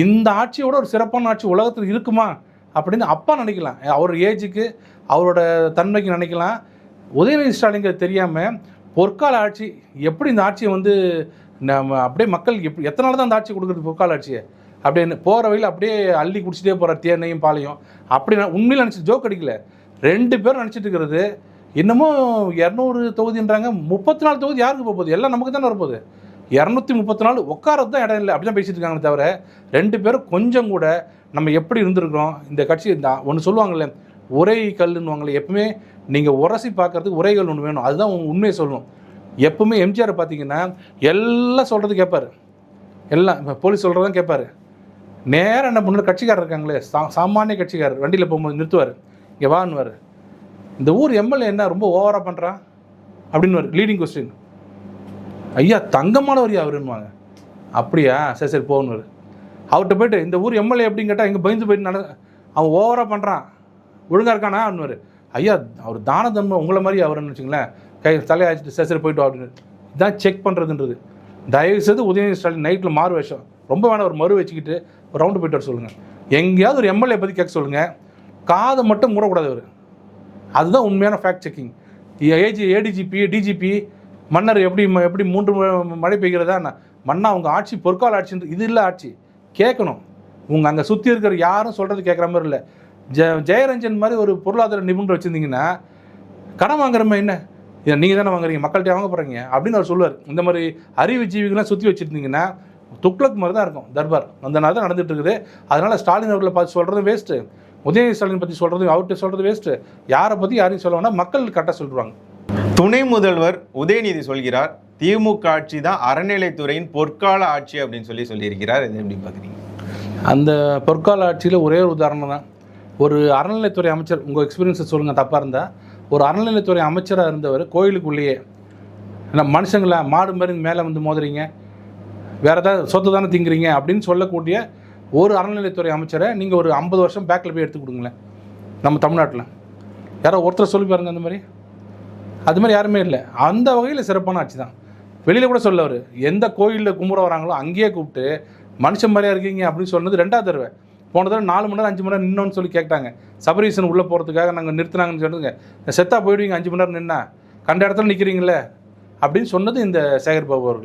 இந்த ஆட்சியோட ஒரு சிறப்பான ஆட்சி உலகத்தில் இருக்குமா அப்படின்னு அப்பா நினைக்கலாம். அவர் ஏஜுக்கு அவரோட தன்மைக்கு நினைக்கலாம். உதயநிதி ஸ்டாலினுக்கு தெரியாமல் பொற்கால ஆட்சி எப்படி இந்த ஆட்சியை வந்து நம்ம அப்படியே மக்கள் எத்தனை நாள் தான் அந்த ஆட்சி கொடுக்குறது பொற்கால ஆட்சியை அப்படின்னு போகிற வழியில் அப்படியே அள்ளி குடிச்சிட்டே போகிற தேனையும் பாலையும் அப்படி உண்மையில் நினச்சி ஜோக் அடிக்கல. 2 பேரும் நினச்சிட்டு இருக்கிறது இன்னமும் 200 தொகுதின்றாங்க. 34 தொகுதி யாருக்கு போகுது? எல்லாம் நமக்கு தானே வரப்போகுது. 234 உட்காரது தான் இடம் இல்லை அப்படி தான் பேசிட்டு இருக்காங்க தவிர 2 பேரும் கொஞ்சம் கூட நம்ம எப்படி இருந்திருக்கிறோம் இந்த கட்சி. இந்த ஒன்று சொல்லுவாங்கள்ல உரை கல்லுன்னுவாங்களே, எப்பவுமே நீங்கள் உரசி பார்க்கறதுக்கு உரைகள் ஒன்று வேணும். அதுதான் உண்மையை சொல்லணும். எப்பவுமே எம்ஜிஆரை பார்த்தீங்கன்னா எல்லாம் சொல்கிறது கேட்பார். எல்லாம் இப்போ போலீஸ் சொல்கிறதான் கேட்பார். நேரம் என்ன பண்ணுற கட்சிக்காரர் இருக்காங்களே, சாமானிய கட்சிக்காரர் வண்டியில் போகும்போது நிறுத்துவார். இங்கே வான்னுவார். இந்த ஊர் எம்எல்ஏ என்ன ரொம்ப ஓவராக பண்ணுறான் அப்படின்னுவார். Leading question. ஐயா தங்கமானவர் அவருன்னுவாங்க. அப்படியா, சரி சரி போகணுவார். அவர்கிட்ட போய்ட்டு இந்த ஊர் எம்எல்ஏ எப்படின்னு கேட்டால் இங்கே பயந்து போயிட்டு அவன் ஓவராக பண்ணுறான் ஒழுங்காக இருக்கானா அப்படின்னுவார். ஐயா அவர் தான தன்மை உங்களை மாதிரி அவருன்னு வச்சுங்களேன், தலையாச்சிட்டு சரி சரி போய்ட்டு அப்படின்னு இதான் செக் பண்ணுறதுன்றது. தயவுசெய்து உதயநிதி ஸ்டாலின் நைட்டில் மாறு வேஷம் ரொம்ப வேணாம், ஒரு மறு வச்சுக்கிட்டு ஒரு ரவுண்டு போய்ட்டு வர சொல்லுங்கள். எங்கேயாவது ஒரு எம்எல்ஏ பற்றி கேட்க சொல்லுங்கள். காதை மட்டும் மூடக்கூடாது அவர். அதுதான் உண்மையான ஃபேக்ட் செக்கிங். ஏடிஜிபி டிஜிபி மன்னர் எப்படி 3 மழை பெய்கிறதா மன்னா அவங்க ஆட்சி பொற்கால ஆட்சின்ற இது இல்லை. ஆட்சி கேட்கணும். உங்கள் அங்கே சுற்றி இருக்கிற யாரும் சொல்கிறது கேட்குற மாதிரி இல்லை. ஜெயரஞ்சன் மாதிரி ஒரு பொருளாதார நிபுணர் வச்சுருந்தீங்கன்னா கடன் வாங்குறமே என்ன இதை நீங்கள் தானே வாங்குறீங்க, மக்கள்கிட்ட வாங்க போகிறீங்க அப்படின்னு அவர் சொல்லுவார். இந்த மாதிரி அறிவு ஜீவிகள்லாம் சுற்றி வச்சுருந்தீங்கன்னா துக்ளக் மாதிரி தான் இருக்கும் தர்பார். அந்த நாள் தான் நடந்துகிட்டு இருக்குது. அதனால் ஸ்டாலின் அவர்களை பார்த்து சொல்கிறது வேஸ்ட்டு, உதயநிதி ஸ்டாலின் பற்றி சொல்கிறது அவர்கிட்ட சொல்கிறது வேஸ்ட்டு. யாரை பற்றி யாரையும் சொல்ல வேணால் மக்கள் கரெக்டாக சொல்லிடுவாங்க. துணை முதல்வர் உதயநிதி சொல்கிறார் திமுக ஆட்சி தான் அறநிலைத்துறையின் பொற்கால ஆட்சி அப்படின்னு சொல்லியிருக்கிறார். இது எப்படி பார்க்குறீங்க? அந்த பொற்கால ஆட்சியில் ஒரே ஒரு உதாரணம் தான். ஒரு அறநிலைத்துறை அமைச்சர், உங்கள் எக்ஸ்பீரியன்ஸை சொல்லுங்கள் தப்பாக இருந்தால், ஒரு அறநிலைத்துறை அமைச்சராக இருந்தவர் கோயிலுக்குள்ளேயே மனுஷங்களா மாடு மாதிரி மேலே வந்து மோதுறீங்க, வேறு ஏதாவது சொத்து தானே திங்குறீங்க அப்படின்னு சொல்லக்கூடிய ஒரு அறநிலைத்துறை அமைச்சரை நீங்கள் ஒரு 50 வருஷம் பேக்கில் போய் எடுத்து கொடுங்களேன். நம்ம தமிழ்நாட்டில் யாரோ ஒருத்தர் சொல்லி பாருங்க. அந்த மாதிரி அது மாதிரி யாருமே இல்லை. அந்த வகையில் சிறப்பான ஆட்சி தான். வெளியில் கூட சொல்லவர் எந்த கோயிலில் கும்பிட வராங்களோ அங்கேயே கூப்பிட்டு மனுஷன் மாதிரியா இருக்கீங்க அப்படின்னு சொன்னது 2வது தடவை. போன தடவை 4 மணி நேரம் 5 மணி நேரம் நின்னோன்னு சொல்லி கேட்டாங்க. சபரீசன் உள்ளே போகிறதுக்காக நாங்கள் நிறுத்தினாங்கன்னு சொல்லுங்க. செத்தா போயிடுவீங்க 5 மணி நேரம் நின்னா, கண்ட இடத்துல நிற்கிறீங்களே அப்படின்னு சொன்னது இந்த சேகர் பாபு அவர்கள்.